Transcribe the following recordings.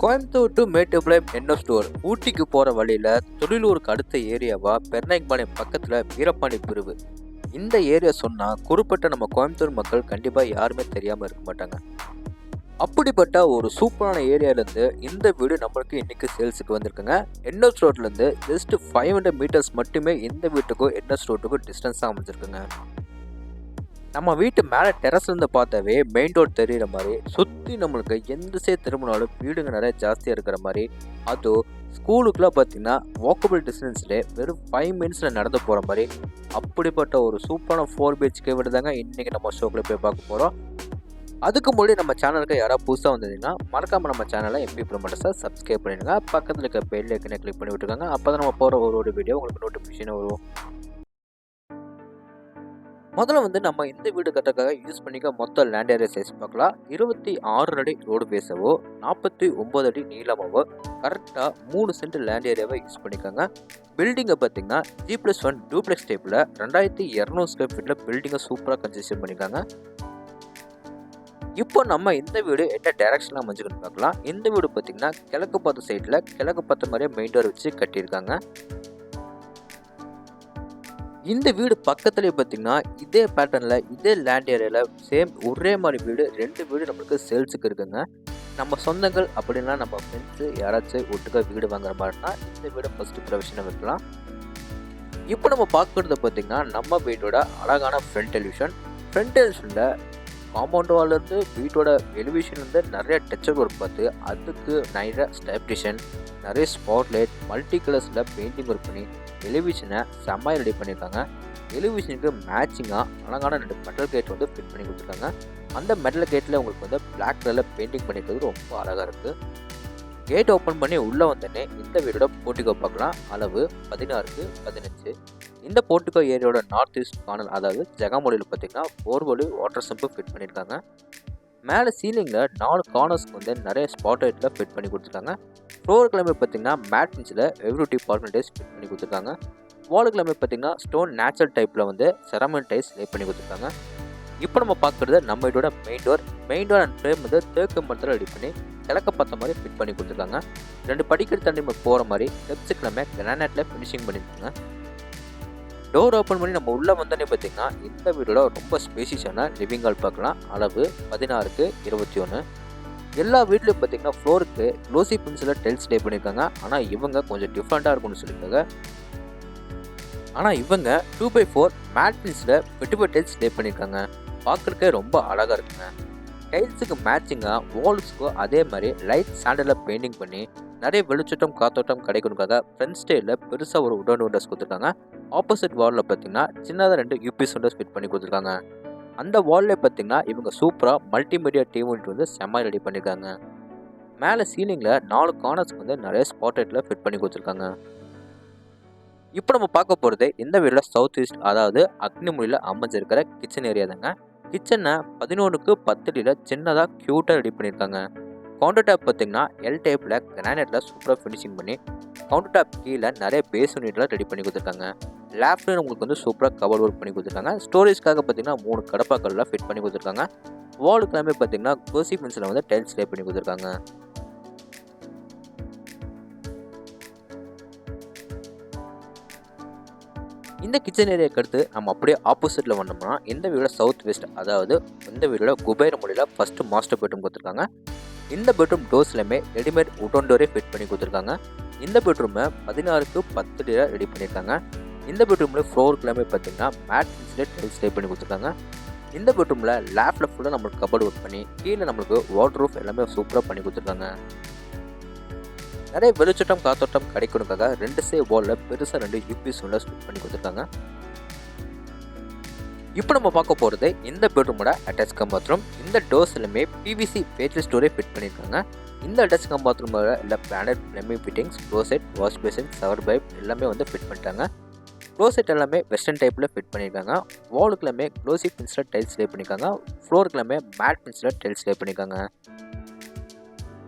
Coimbatore to Mettupalayam எண்ணெய் store ஊட்டிக்கு போகிற வழியில் தொழிலூருக்கு அடுத்த ஏரியாவா பெருநாயக்கபாளையம் பக்கத்தில் வீரப்பாண்டி பிரிவு. இந்த ஏரியா சொன்னால் குறிப்பிட்ட நம்ம கோயம்புத்தூர் மக்கள் கண்டிப்பாக யாருமே தெரியாமல் இருக்க மாட்டாங்க. அப்படிப்பட்ட ஒரு சூப்பரான ஏரியாவிலேருந்து இந்த வீடு நம்மளுக்கு இன்றைக்கி சேல்ஸுக்கு வந்திருக்குங்க. எண்ணெய் ரோட்லேருந்து ஜஸ்ட் 500 மீட்டர்ஸ் மட்டுமே இந்த வீட்டுக்கும் எண்ணெய் ரோட்டுக்கும் டிஸ்டன்ஸாக அமைஞ்சிருக்குங்க. நம்ம வீட்டு மேலே டெரஸ்லேருந்து பார்த்தாவே மெயின் ரோட் தெரிகிற மாதிரி, சுற்றி நம்மளுக்கு எந்த சைடு திரும்பினாலும் வீடுங்க நிறைய ஜாஸ்தியாக இருக்கிற மாதிரி, அதுவும் ஸ்கூலுக்குலாம் பார்த்திங்கன்னா வாக்கபிள் டிஸ்டன்ஸ்லேயே வெறும் 5 மினிட்ஸில் நடந்து போகிற மாதிரி அப்படிப்பட்ட ஒரு சூப்பரான 4 BHK வீடு தாங்க இன்றைக்கி நம்ம ஷோக்கில் போய் பார்க்க போகிறோம். அதுக்கு முன்னாடி நம்ம சேனலுக்கு யாராவது புதுசாக வந்ததுன்னா மறக்காமல் நம்ம சேனலை எம்பி ப்ரோமோட்டர்ஸை சப்ஸ்கிரைப் பண்ணிடுங்க. பக்கத்தில் இருக்க பெல் ஐக்கனை கிளிக் பண்ணி விட்டுருக்காங்க. அப்போ தான் நம்ம போகிற ஒரு வீடியோ உங்களுக்கு நோட்டிஃபிகேஷன் வரும். முதல்ல நம்ம இந்த வீடு கட்டுறதுக்காக யூஸ் பண்ணிக்க மொத்த லேண்ட் ஏரியா சைஸ் பார்க்கலாம். 26 அடி ரோடு பேசவோ 49 அடி நீளமாவோ கரெக்டாக 3 சென்ட் லேண்ட் ஏரியாவை யூஸ் பண்ணிக்கோங்க. பில்டிங்கை பார்த்தீங்கன்னா G+1 டூப்ளெக்ஸ் டைப்பில் 2200 ஸ்கொயர் ஃபீட்டில் பில்டிங்கை சூப்பராக கன்ஸ்ட்ரக்ஷன் பண்ணிக்காங்க. இப்போ நம்ம இந்த வீடு என்ன டைரக்ஷனில் அமைஞ்சுக்கணும்னு பார்க்கலாம். இந்த வீடு பார்த்தீங்கன்னா கிழக்கு பார்த்த சைடில் கிழக்கு பார்த்த மாதிரியே மெயின் டோர் வச்சு கட்டியிருக்காங்க. இந்த வீடு பக்கத்துலேயே பார்த்தீங்கன்னா இதே பேட்டர்னில் இதே லேண்ட் ஏரியாவில் சேம் ஒரே மாதிரி வீடு 2 வீடு நம்மளுக்கு சேல்ஸுக்கு இருக்குங்க. நம்ம சொந்தங்கள் அப்படின்னா நம்ம ஃப்ரெண்ட்ஸு யாராச்சும் ஒட்டுக்க வீடு வாங்குற மாதிரினா இந்த வீடை ஃபஸ்ட்டு ப்ரொவிஷனை வைக்கலாம். இப்போ நம்ம பார்க்குறது பார்த்தீங்கன்னா நம்ம வீட்டோட அழகான ஃப்ரண்ட் டெலிவிஷன். ஃப்ரண்ட் டெலிவிஷனில் காம்பவுண்ட் வால்லேருந்து வீட்டோட எலிவேஷன்லேருந்து நிறைய டச்சப் ஒர்க் பார்த்து அதுக்கு நிறைய ஸ்டாப்டிஷன், நிறைய ஸ்பாட்லைட், மல்டி கலர்ஸில் பெயிண்டிங் ஒர்க் பண்ணி எலிவேஷனை செம்மையாக ரெடி பண்ணியிருக்காங்க. எலிவேஷனுக்கு மேட்சிங்காக அழகான 2 மெட்டல் கேட் ஃபிட் பண்ணி கொடுத்துருக்காங்க. அந்த மெட்டல் கேட்டில் உங்களுக்கு பிளாக் கலரில் பெயிண்டிங் பண்ணியிருக்கிறது ரொம்ப அழகாக இருக்குது. கேட் ஓப்பன் பண்ணி உள்ளே வந்தோடனே இந்த வீடோட போர்ட்டிகோ பார்க்கலாம். அளவு 16க்கு 15. இந்த போர்ட்டிகோ ஏரியாவோட நார்த் ஈஸ்ட் கார்னர், அதாவது ஜெகாமொழியில் பார்த்தீங்கன்னா போர்வொலி வாட்டர் சம்பு ஃபிட் பண்ணியிருக்காங்க. மேலே சீலிங்கில் 4 கார்னர்ஸ்க்கு நிறைய ஸ்பாட் லைட்டில் ஃபிட் பண்ணி கொடுத்துருக்காங்க. ஃப்ளோர் கிளம்பி பார்த்தீங்கன்னா மேட் பிஞ்சில் எவ்ரி டிபார்ட்மெண்ட் டைஸ் ஃபிட் பண்ணி கொடுத்துருக்காங்க. வால் கிளம்பி பார்த்தீங்கன்னா ஸ்டோன் நேச்சுரல் டைப்பில் செராமிக் டைஸ் லே பண்ணி கொடுத்துருக்காங்க. இப்போ நம்ம பார்க்குறது நம்ம இதோட மெயின் டோர் அண்ட் ஃப்ரேம் தேக்கு மரத்தில் ரெடி பண்ணி கிழக்க பார்த்த மாதிரி ஃபிட் பண்ணி கொடுத்துருக்காங்க. 2 படிக்கட்டு தண்ணி போகிற மாதிரி ஸ்டெப்ஸு கிளம்பி கிரானைட்டில் ஃபினிஷிங் பண்ணியிருக்காங்க. டோர் ஓப்பன் பண்ணி நம்ம உள்ளே வந்தோடனே பார்த்தீங்கன்னா இந்த வீடோட ரொம்ப ஸ்பேசியஸான லிவிங் ஹால் பார்க்கலாம். அளவு 16க்கு 21. எல்லா வீட்லையும் பார்த்தீங்கன்னா ஃப்ளோருக்கு க்ளோசி பென்சிலில் டைல்ஸ் லே பண்ணியிருக்காங்க. ஆனால் இவங்க கொஞ்சம் டிஃப்ரெண்ட்டாக இருக்கும்னு சொல்லியிருக்காங்க. ஆனால் இவங்க 2x4 மேட் பென்சிலில் வெட்டிப டைல்ஸ் லே பண்ணியிருக்காங்க. பார்க்குறதுக்கே ரொம்ப அழகாக இருக்குங்க. டைல்ஸுக்கு மேட்சிங்காக வால்ஸுக்கும் அதே மாதிரி லைட் சாண்டலில் பெயிண்டிங் பண்ணி நிறைய வெளிச்சட்டம் காத்தோட்டம் கிடைக்கணுக்காக ஃப்ரண்ட் ஸ்டைலில் பெருசாக ஒரு உடன் விண்டோஸ் கொடுத்துருக்காங்க. ஆப்போசிட் வாலில் பார்த்தீங்கன்னா சின்னதாக 2 UPS விண்டோஸ் ஃபிட் பண்ணி கொடுத்துருக்காங்க. அந்த வால்லே பார்த்தீங்கன்னா இவங்க சூப்பராக மல்டிமீடியா டிவி செம்ம ரெடி பண்ணியிருக்காங்க. மேலே சீலிங்கில் 4 கார்னர்ஸ்க்கு நிறைய ஸ்பாட்லைட்டில் ஃபிட் பண்ணி கொடுத்துருக்காங்க. இப்போ நம்ம பார்க்க போகிறது இந்த வீடில் சவுத் ஈஸ்ட், அதாவது அக்னிமொழியில் அமைஞ்சிருக்கிற கிச்சன் ஏரியா தாங்க. கிச்சனை 11க்கு 10 அடியில் சின்னதாக க்யூட்டாக ரெடி பண்ணியிருக்காங்க. கவுண்டர் டாப் பார்த்தீங்கன்னா எல் டைப்பில் கிரானைட்டில் சூப்பராக ஃபினிஷிங் பண்ணி கவுண்டர் டாப் கீழே நிறைய பேஸ் யூனிட்லாம் ரெடி பண்ணி கொடுத்துருக்காங்க. லேப்லையும் உங்களுக்கு சூப்பராக கவர் ஒர்க் பண்ணி கொடுத்துருக்காங்க. ஸ்டோரேஜ்க்காக பார்த்தீங்கன்னா 3 கடப்பாக்கள்லாம் ஃபிட் பண்ணி கொடுத்துருக்காங்க. வாலுக்கு எல்லாமே பார்த்தீங்கன்னா க்ளோசி பென்சிலில் டைல்ஸ் லே பண்ணி கொடுத்துருக்காங்க. இந்த கிச்சன் ஏரியாவுக்கு அடுத்து நம்ம அப்படியே ஆப்போசிட்டில் வந்தோம்னா இந்த வீடோட சவுத் வெஸ்ட், அதாவது இந்த வீடோட குபேர மொழியில் ஃபஸ்ட்டு மாஸ்டர் பெட்ரூம் கொடுத்துருக்காங்க. இந்த பெட்ரூம் டோர்ஸ்லையுமே ரெடிமேட் உடன் டோரே ஃபிட் பண்ணி கொடுத்துருக்காங்க. இந்த பெட்ரூமை 16க்கு 10 அடியில் ரெடி பண்ணியிருக்காங்க. இந்த பெட்ரூமில் ஃப்ளோருக்கு எல்லாமே பார்த்தீங்கன்னா மேட் பென்சிலில் டைல்ஸ் லே பண்ணி கொடுத்துருக்காங்க. இந்த பெட்ரூமில் லேஃப்டில் ஃபுல்லாக நம்மளுக்கு கபோர்டு ஒர்க் பண்ணி கீழே நம்மளுக்கு வார்ட்ரூஃப் எல்லாமே சூப்பராக பண்ணி கொடுத்துருக்காங்க. நிறைய வெளிச்சட்டம் காத்தோட்டம் கிடைக்கணுக்காக 2 சைடு வாலில் பெருசாக 2 UPS விண்டோஸ் ஃபிட் பண்ணி கொடுத்துருக்காங்க. இப்போ நம்ம பார்க்க போகிறது இந்த பெட்ரூமோட அட்டாச் கம் பாத்ரூம். இந்த டோர்ஸ்லையுமே PVC ஃபேஷியல் ஸ்டோரே ஃபிட் பண்ணியிருக்காங்க. இந்த அட்டாச் கம் பாத்ரூமோட எல்லா planet plumbing fittings, closet, wash basin, shower pipe எல்லாமே ஃபிட் பண்ணிட்டாங்க. க்ளோசெட் எல்லாமே வெஸ்டர்ன் டைப்பில் ஃபிட் பண்ணியிருக்காங்க. வாலுக்கு எல்லாமே க்ளோசி பென்சிலில் டைல்ஸ் லே பண்ணியிருக்காங்க. ஃப்ளோருக்கு எல்லாமே மேட் பென்சிலில் டைல்ஸ் லே பண்ணியிருக்காங்க.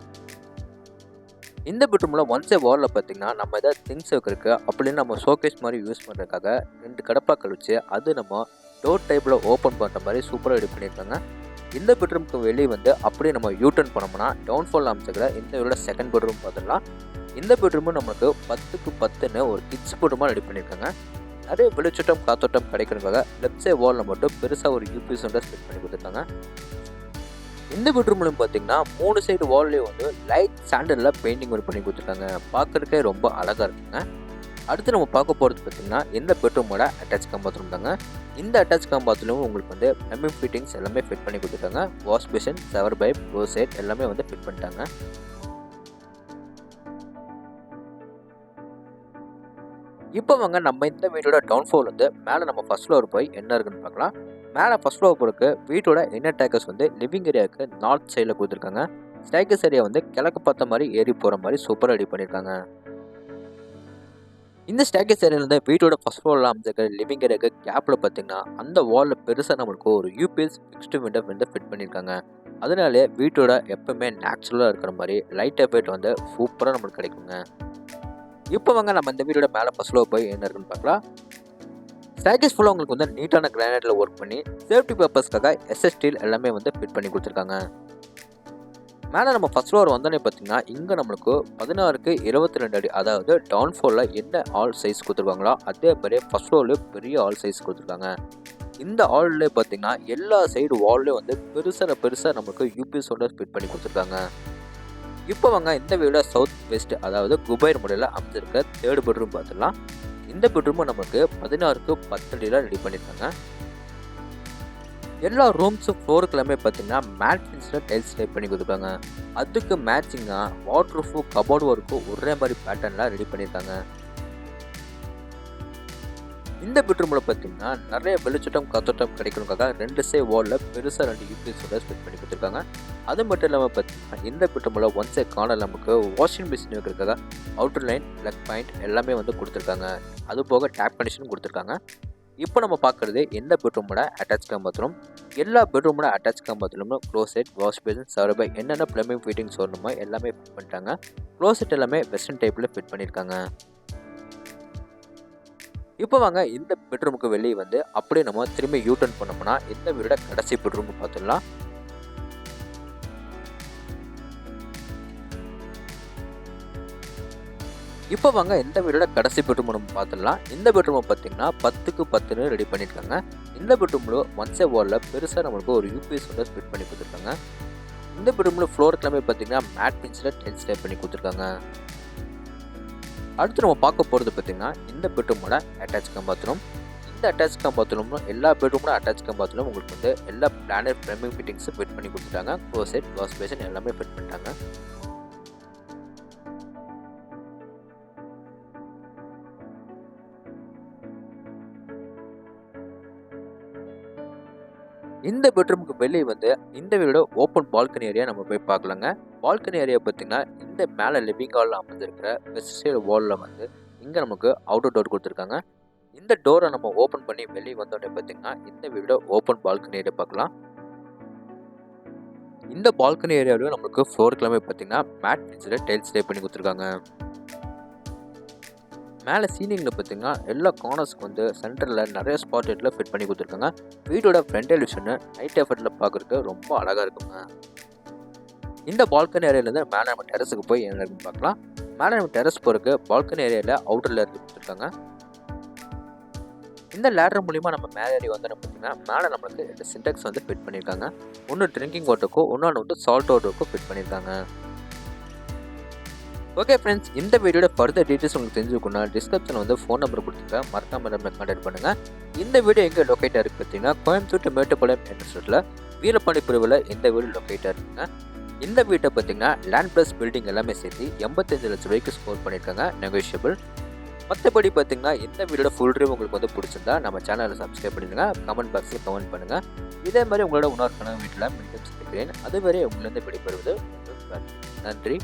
இந்த பெட்ரூமில் ஒன் சைட் வாலில் பார்த்தீங்கன்னா நம்ம எதாவது திங்ஸ் வைக்கிறதுக்கு அப்படின்னு நம்ம ஷோகேஸ் மாதிரி யூஸ் பண்ணுறதுக்காக 2 கடப்பாக்கள் வச்சு அது நம்ம டோர் டைப்பில் ஓப்பன் பண்ணுற மாதிரி சூப்பராக ரெடி பண்ணியிருக்காங்க. இந்த பெட்ரூமுக்கு வெளியே வந்து அப்படியே நம்ம யூட்டர்ன் பண்ணோம்னா டவுன்ஃபால் அமைச்சுக்கிற இந்த வீடோட செகண்ட் பெட்ரூம் பார்த்துடலாம். இந்த பெட்ரூமும் நமக்கு 10க்கு 10ன்னு ஒரு கிட்ஸ் பெட்ரூமாக ரெடி பண்ணியிருக்காங்க. நிறைய வெளிச்சட்டம் காத்தோட்டம் கிடைக்கிறதுக்காக லெஃப்ட் சைட் வாலில் மட்டும் பெருசாக ஒரு யூபிஎஸ் வந்து செட் பண்ணி கொடுத்துருக்காங்க. இந்த பெட்ரூம்லையும் பார்த்தீங்கன்னா 3 சைடு வால்லையும் வந்து லைட் சாண்டலில் பெயிண்டிங் ஒர்க் பண்ணி கொடுத்துருக்காங்க. பார்க்குறதுக்கே ரொம்ப அழகாக இருக்குங்க. அடுத்து நம்ம பார்க்க போகிறது பார்த்தீங்கன்னா இந்த பெட்ரூமோட அட்டாச் கம் பாத்ரூம் தாங்க. இந்த அட்டாச் கம் பாத்ரூம் உங்களுக்கு வந்து பிளம்பிங் ஃபிட்டிங்ஸ் எல்லாமே ஃபிட் பண்ணி கொடுத்துருக்காங்க. Wash basin, shower pipe, closet எல்லாமே வந்து ஃபிட் பண்ணிட்டாங்க. இப்போ வாங்க நம்ம இந்த வீட்டோட டவுன் ஃப்ளோர் வந்து மேலே நம்ம ஃபர்ஸ்ட் ஃப்ளோர் போய் என்ன இருக்குன்னு பார்க்கலாம். மேலே ஃபர்ஸ்ட் ஃப்ளோர் போகிறதுக்கு வீட்டோட இன்னர் டேக்கர்ஸ் வந்து லிவிங் ஏரியாவுக்கு நார்த் சைடில் கொடுத்துருக்காங்க. ஸ்டேக்கர்ஸ் ஏரியா வந்து கிழக்கு பார்த்த மாதிரி ஏறி போகிற மாதிரி சூப்பராக ரெடி பண்ணியிருக்காங்க. இந்த ஸ்டேக்கர்ஸ் ஏரியாவிலேருந்து வீட்டோட ஃபர்ஸ்ட் ஃப்ளோரில் அமைச்சிருக்கிற லிவிங் ஏரியாவுக்கு கேப்பில் பார்த்தீங்கன்னா அந்த வாலில் பெருசாக நம்மளுக்கு ஒரு யூபிஎஸ் ஃபிக்ஸ்டு விண்டோ வந்து ஃபிட் பண்ணியிருக்காங்க. அதனாலே வீட்டோட எப்பவுமே நேச்சுரலாக இருக்கிற மாதிரி லைட் எஃபெக்ட் வந்து சூப்பராக நம்மளுக்கு கிடைக்குங்க. இப்போ வாங்க நம்ம இந்த வீட்டோட மேலே ஃபர்ஸ்ட் ஃப்ளோர் போய் என்ன இருக்குன்னு பார்க்கலாம். ஸ்டேக்கர்ஸ் ஃபுல்லாக உங்களுக்கு வந்து நீட்டான கிரானைட்டில் ஒர்க் பண்ணி சேஃப்டி பர்பஸ்க்காக எஸ்எஸ் ஸ்டீல் எல்லாமே வந்து ஃபிட் பண்ணி கொடுத்துருக்காங்க. மேலே நம்ம ஃபர்ஸ்ட் ஃப்ளோர் வந்தோடனே பார்த்தீங்கன்னா இங்கே நம்மளுக்கு 16க்கு 22 அடி, அதாவது டவுன் ஃப்ளோரில் என்ன ஆல் சைஸ் கொடுத்துருக்காங்களோ அதே மாதிரியே ஃபர்ஸ்ட் ஃப்ளோர்லேயே பெரிய ஆல் சைஸ் கொடுத்துருக்காங்க. இந்த ஆல்லே பார்த்தீங்கன்னா எல்லா சைடு வால்லையும் வந்து பெருசாக நம்மளுக்கு யூபிஎஸோட ஃபிட் பண்ணி கொடுத்துருக்காங்க. இப்போ வாங்க இந்த வீட சவுத் வெஸ்ட், அதாவது குபைர் முறையில் அமைச்சிருக்க தேர்ட் பெட்ரூம் பார்த்துடலாம். இந்த பெட்ரூமும் நமக்கு 16க்கு 10 அடியில் ரெடி பண்ணியிருக்காங்க. எல்லா ரூம்ஸும் ஃப்ளோருக்கு எல்லாமே பார்த்தீங்கன்னா மேட் ஃபினிஷில் டைல்ஸ் டைப் பண்ணி கொடுத்துருக்காங்க. அதுக்கு மேட்சிங்காக வாட்டர் ப்ரூஃப் கபோர்டு ஒர்க்கும் ஒரே மாதிரி பேட்டர்னில் ரெடி பண்ணியிருக்காங்க. இந்த பெட்ரூமில் பார்த்தீங்கன்னா நிறைய வெளிச்சட்டம் காத்தோட்டம் கிடைக்கணுக்காக 2 சைடு வாலில் பெருசாக 2 யூபிஎஸோட ஃபிட் பண்ணி கொடுத்துருக்காங்க. அது மட்டும் இல்லாமல் பார்த்தீங்கன்னா இந்த பெட்ரூமில் ஒன் சைட் கார்னர் நமக்கு வாஷிங் மிஷின் வைக்கிறதுக்காக அவுட்டர் லைன், பிளக் பாயிண்ட் எல்லாமே வந்து கொடுத்துருக்காங்க. அது போக டேப் கனெக்ஷன் கொடுத்துருக்காங்க. இப்போ நம்ம பார்க்குறது இந்த பெட்ரூமோட அட்டாச் கம் பாத்ரூம். எல்லா பெட்ரூமோட அட்டாச் கம் பாத்ரூமும் க்ளோசெட், வாஷ் பேஷன், ஷவர் பை என்னென்ன பிளம்பிங் ஃபிட்டிங்ஸ் வரணுமோ எல்லாமே ஃபிட் பண்ணிட்டாங்க. க்ளோசெட் எல்லாமே வெஸ்டர்ன் டைப்பில் ஃபிட் பண்ணியிருக்காங்க. இப்போ வாங்க இந்த பெட்ரூமுக்கு வெளியே வந்து அப்படியே நம்ம திரும்பி யூட்டர்ன் பண்ணோம்னா இந்த வீடோட கடைசி பெட்ரூம் பார்த்துடலாம். இப்போ வாங்க இந்த வீடோட கடைசி பெட்ரூம் நம்ம பார்த்துடலாம். இந்த பெட்ரூமை பார்த்தீங்கன்னா 10க்கு 10ன்னு ரெடி பண்ணியிருக்காங்க. இந்த பெட்ரூமில் ஒன் சைட் வாலில் பெருசாக நம்மளுக்கு ஒரு யூபிஎஸ் வந்து ஃபிட் பண்ணி கொடுத்துருக்காங்க. இந்த பெட்ரூமில் ஃப்ளோருக்கு எல்லாமே பார்த்தீங்கன்னா மேட் ஃபினிஷில் டைல்ஸ் டைப் பண்ணி கொடுத்துருக்காங்க. அடுத்து நம்ம பார்க்க போகிறது பார்த்தீங்கன்னா இந்த பெட்ரூமோட அட்டாச் கம் பாத்ரூம். இந்த அட்டாச் கம் பாத்ரூமும் எல்லா பெட்ரூமோட அட்டாச் கம் பாத்ரூமும் உங்களுக்கு வந்து எல்லா பிளானட் பிளம்பிங் ஃபிட்டிங்ஸும் ஃபிட் பண்ணி கொடுத்துட்டாங்க. க்ளோசெட், வாஷ் பேஷன் எல்லாமே ஃபிட் பண்ணிட்டாங்க. இந்த பெட்ரூமுக்கு வெளியே வந்து இந்த வீடோட ஓப்பன் பால்கனி ஏரியா நம்ம போய் பார்க்கலாங்க. பால்கனி ஏரியா பார்த்தீங்கன்னா இந்த மேலே லிவிங் ஹாலில் அமைஞ்சிருக்கிற வெஸ்ட் சைடு வாலில் வந்து இங்கே நமக்கு அவுட்டர் டோர் கொடுத்துருக்காங்க. இந்த டோரை நம்ம ஓப்பன் பண்ணி வெளியே வந்தோடனே பார்த்தீங்கன்னா இந்த வீடோட ஓப்பன் பால்கனி ஏரியா பார்க்கலாம். இந்த பால்கனி ஏரியாவிலும் நம்மளுக்கு ஃப்ளோருக்கு எல்லாமே பார்த்தீங்கன்னா மேட் ஃபினிஷில் டைல்ஸ் டைப் பண்ணி கொடுத்துருக்காங்க. மேலே சீலிங்கில் பார்த்தீங்கன்னா எல்லா கார்னர்ஸ்க்கு வந்து சென்டரில் நிறைய ஸ்பாட் லைட்டில் ஃபிட் பண்ணி கொடுத்துருக்காங்க. வீடோட ஃப்ரண்ட் எலிவேஷனை நைட் எஃபர்ட்டில் பார்க்குறதுக்கு ரொம்ப அழகாக இருக்குங்க. இந்த பால்கனி ஏரியாவிலேருந்து மேலே நம்ம டெரஸுக்கு போய் என்ன இருக்குன்னு பார்க்கலாம். மேலே நம்ம டெரஸ் போகிறதுக்கு பால்கனி ஏரியாவில் அவுட்டரில் இருந்து கொடுத்துருக்காங்க. இந்த லேடர் மூலிமா நம்ம மேலே ஏறி வந்தோன்னு பார்த்தீங்கன்னா மேலே நம்மளுக்கு 2 சின்டெக்ஸ் வந்து ஃபிட் பண்ணியிருக்காங்க. ஒன்று ட்ரிங்கிங் வாட்டருக்கும் இன்னொன்று வந்து சால்ட் வாட்டருக்கும் ஃபிட் பண்ணியிருக்காங்க. ஓகே ஃப்ரெண்ட்ஸ், இந்த வீடியோட ஃபர்தர் டீட்டெயில்ஸ் உங்களுக்கு தெரிஞ்சுக்கணும்னா டிஸ்கிரிப்ஷனில் வந்து ஃபோன் நம்பர் கொடுத்துருக்கேன், மறக்காம நம்மளை கான்டாக்ட் பண்ணுங்கள். இந்த வீடியோ எங்கே லொக்கேட்டாக இருக்குது பார்த்தீங்கன்னா கோயம்புத்தூர் மேட்டுப்பாளையம் என்ற ஸ்ட்ரீட்டில் வீரபாண்டி பிரிவில் இந்த வீடு லொக்கேட்டாக இருக்குங்க. இந்த வீட்டை பார்த்தீங்கன்னா லேண்ட் ப்ளஸ் பில்டிங் எல்லாமே சேர்த்து 85 லட்சம் ரூபாய்க்கு ஸ்கோர் பண்ணியிருக்காங்க, நெகோஷியபிள். மற்றபடி பார்த்தீங்கன்னா இந்த வீடியோட ஃபுல் ரிவ்யூ உங்களுக்கு வந்து பிடிச்சிருந்தா நம்ம சேனலை சப்ஸ்கிரைப் பண்ணிடுங்க, கமெண்ட் பாக்ஸில் கமெண்ட் பண்ணுங்கள். இதே மாதிரி உங்களோட இன்னொரு வீட்டில் மீண்டும் சந்திக்கிறேன். அதுவரை உங்களிருந்து விடைபெறுவது நன்றி.